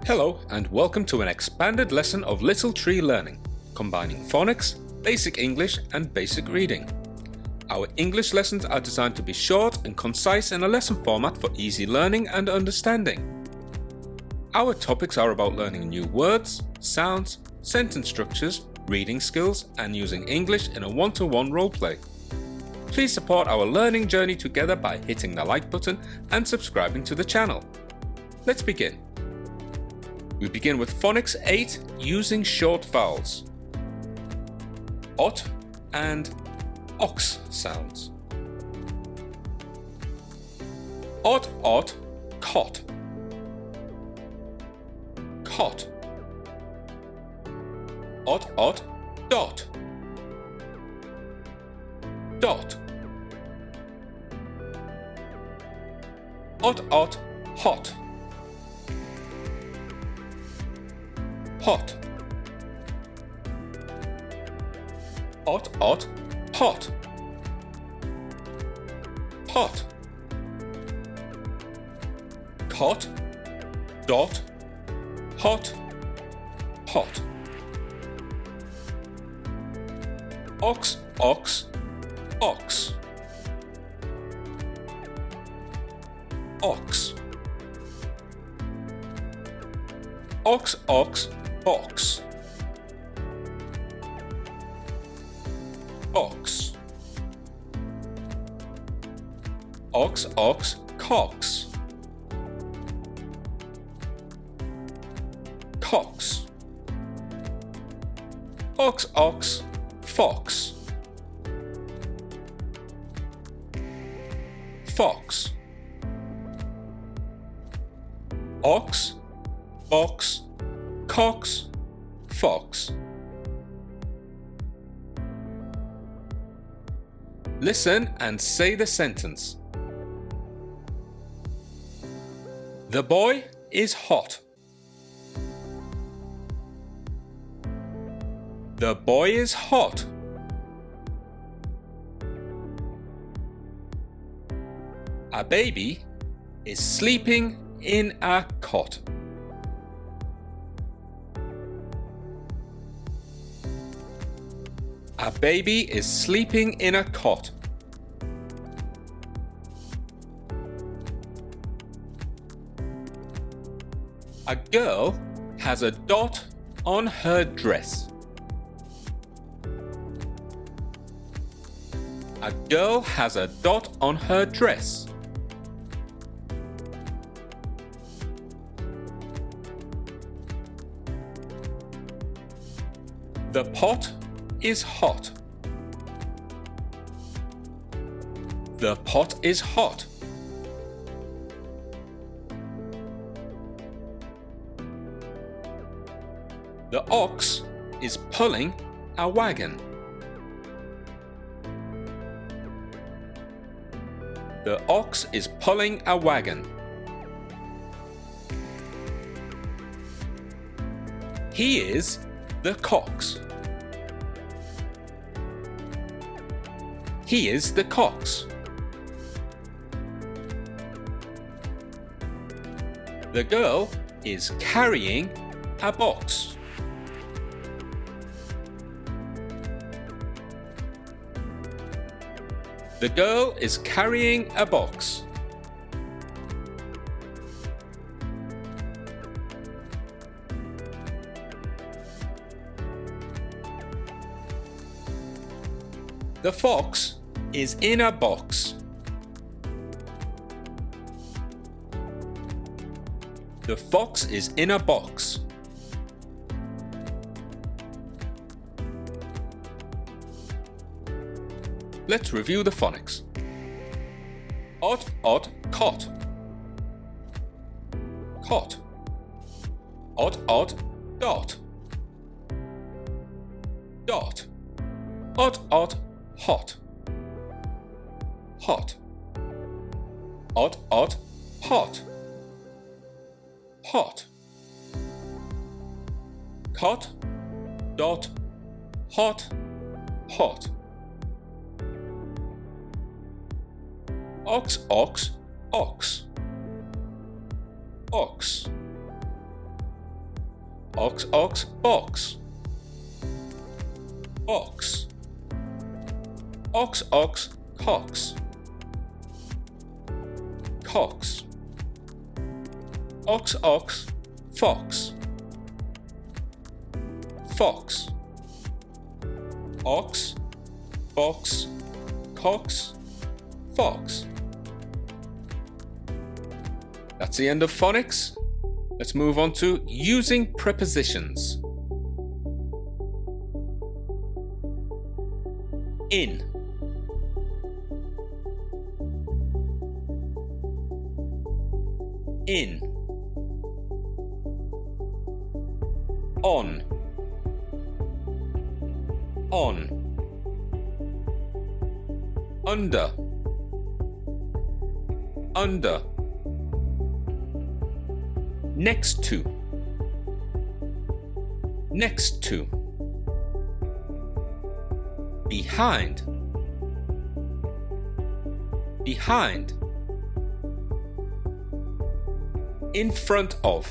Hello and welcome to an expanded lesson of Little Tree Learning, combining phonics, basic English and basic reading. Our English lessons are designed to be short and concise in a lesson format for easy learning and understanding. Our topics are about learning new words, sounds, sentence structures, reading skills and using English in a one-to-one roleplay. Please support our learning journey together by hitting the like button and subscribing to the channel. Let's begin. We begin with Phonics 8 using short vowels. Ot and ox sounds. Ot, ot, cot. Cot. Ot, ot, dot. Dot. Ot, ot, hot. Hot. Ot, ot, pot. Pot. Cot, dot, hot, pot. Ox, ox, ox. Ox. Ox, ox, box. Box. Ox, ox, cox. Cox. Ox, ox, fox. Fox. Ox, box, cox, fox. Listen and say the sentence. The boy is hot. The boy is hot. A baby is sleeping in a cot. A baby is sleeping in a cot. A girl has a dot on her dress. A girl has a dot on her dress. The pot is hot. The pot is hot. The ox is pulling a wagon. The ox is pulling a wagon. He is the cox. He is the cox. The girl is carrying a box. The girl is carrying a box. The fox is in a box. The fox is in a box. Let's review the phonics. Ot, ot, cot. Cot. Ot, ot, dot. Dot. Ot, ot, hot. Hot. Ot, ot, pot. Pot. Cot, dot, hot, hot. Ox, ox, ox. Ox. Ox, ox, box. Box. Ox, ox, cox. Cox. Ox, ox, fox. Fox. Ox, box, cox, fox. That's the end of phonics. Let's move on to using prepositions. In. In. On. On. Under. Under. Next to. Next to. Behind. Behind. In front of.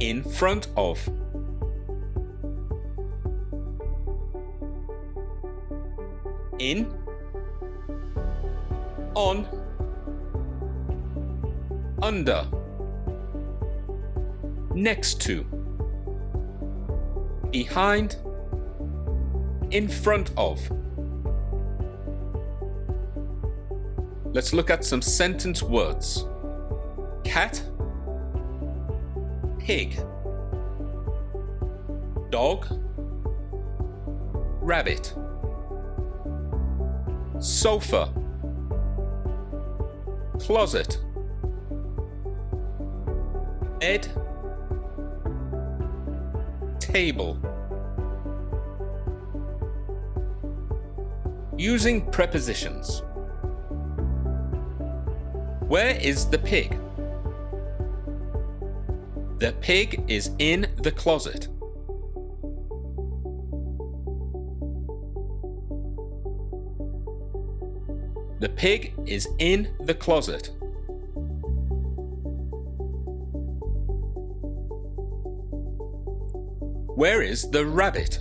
In front of. In. On. Under. Next to. Behind. In front of. Let's look at some sentence words. Cat. Pig. Dog. Rabbit. Sofa. Closet. Bed. Table. Using prepositions. Where is the pig? The pig is in the closet. The pig is in the closet. Where is the rabbit?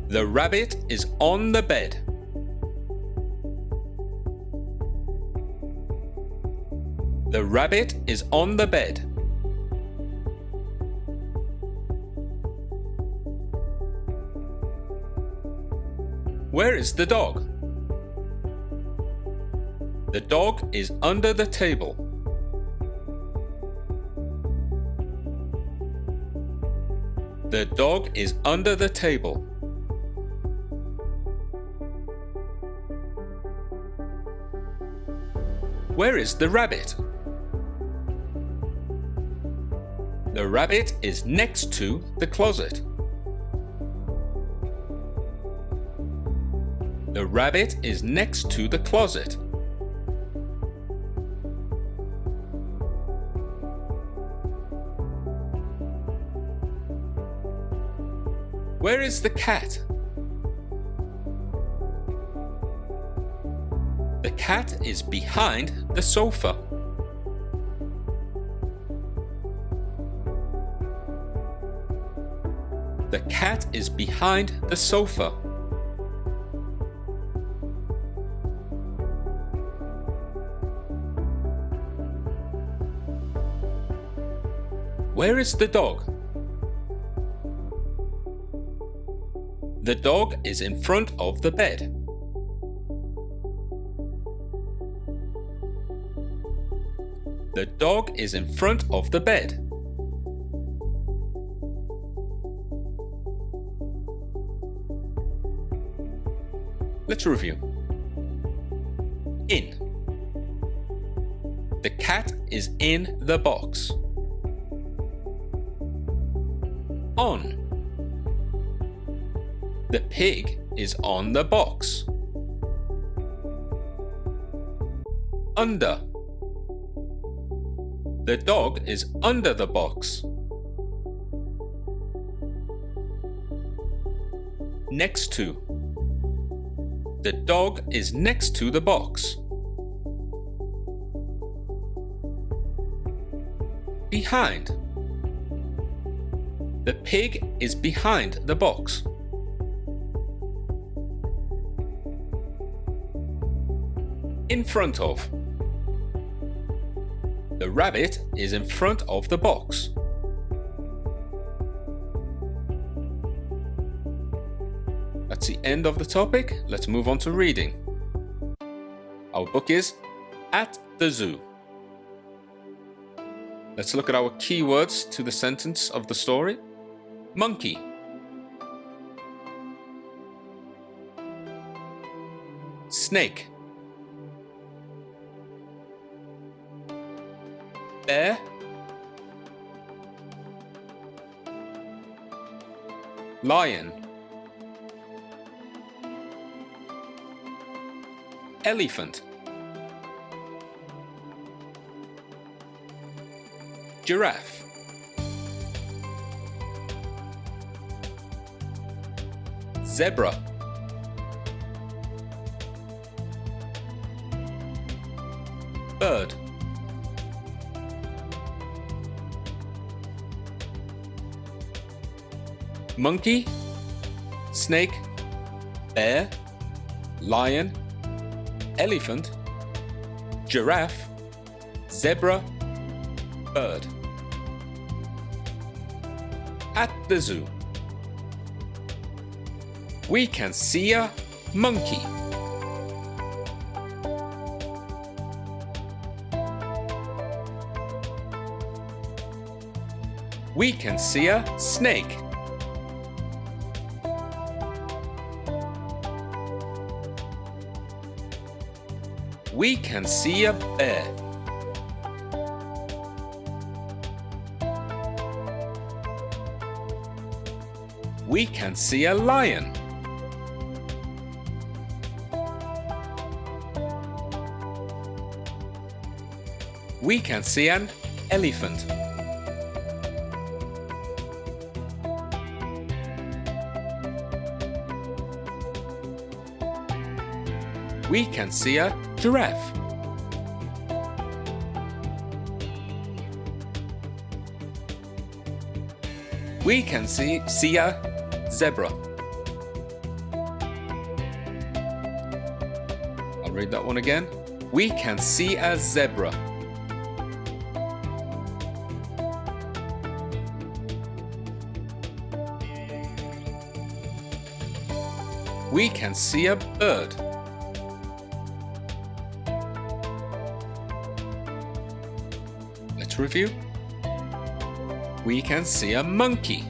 The rabbit is on the bed. The rabbit is on the bed. Where is the dog? The dog is under the table. The dog is under the table. Where is the rabbit? The rabbit is next to the closet. The rabbit is next to the closet. Where is the cat? The cat is behind the sofa. The cat is behind the sofa. Where is the dog? The dog is in front of the bed. The dog is in front of the bed. Let's review. In. The cat is in the box. On. The pig is on the box. Under. The dog is under the box. Next to. The dog is next to the box. behind. The pig is behind the box. In front of. The rabbit is in front of the box. That's the end of the topic. Let's move on to reading. Our book is At the Zoo. Let's look at our keywords to the sentence of the story. Monkey. Snake. Bear. Lion. Elephant. Giraffe. Zebra. Bird. Monkey, snake, bear, lion, elephant, giraffe, zebra, bird. At the zoo. We can see a monkey. We can see a snake. We can see a bear. We can see a lion. We can see an elephant. We can see a giraffe. We can see a zebra. I'll read that one again. We can see a zebra. We can see a bird. Let's review. We can see a monkey.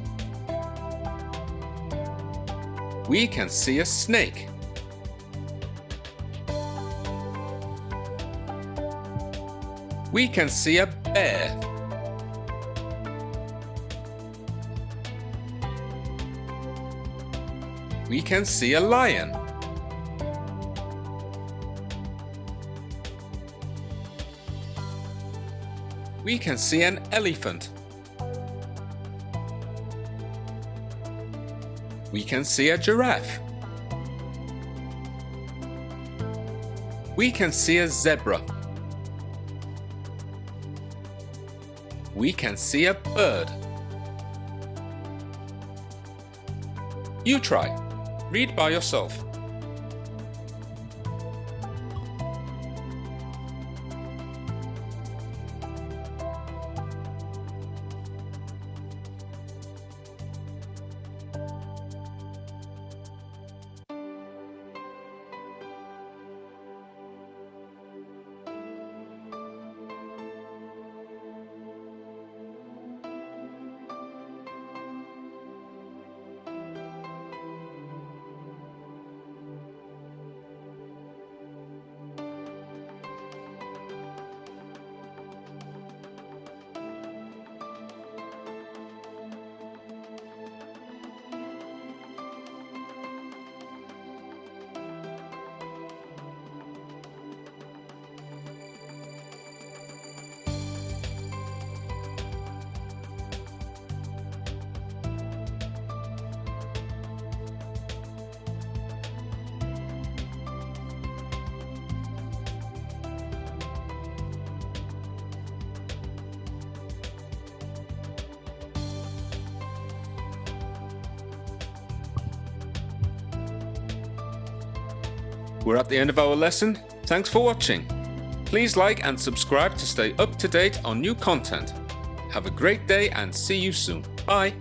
We can see a snake. We can see a bear. We can see a lion. We can see an elephant. We can see a giraffe. We can see a zebra. We can see a bird. You try. Read by yourself. We're at the end of our lesson. Thanks for watching. Please like and subscribe to stay up to date on new content. Have a great day and see you soon. Bye.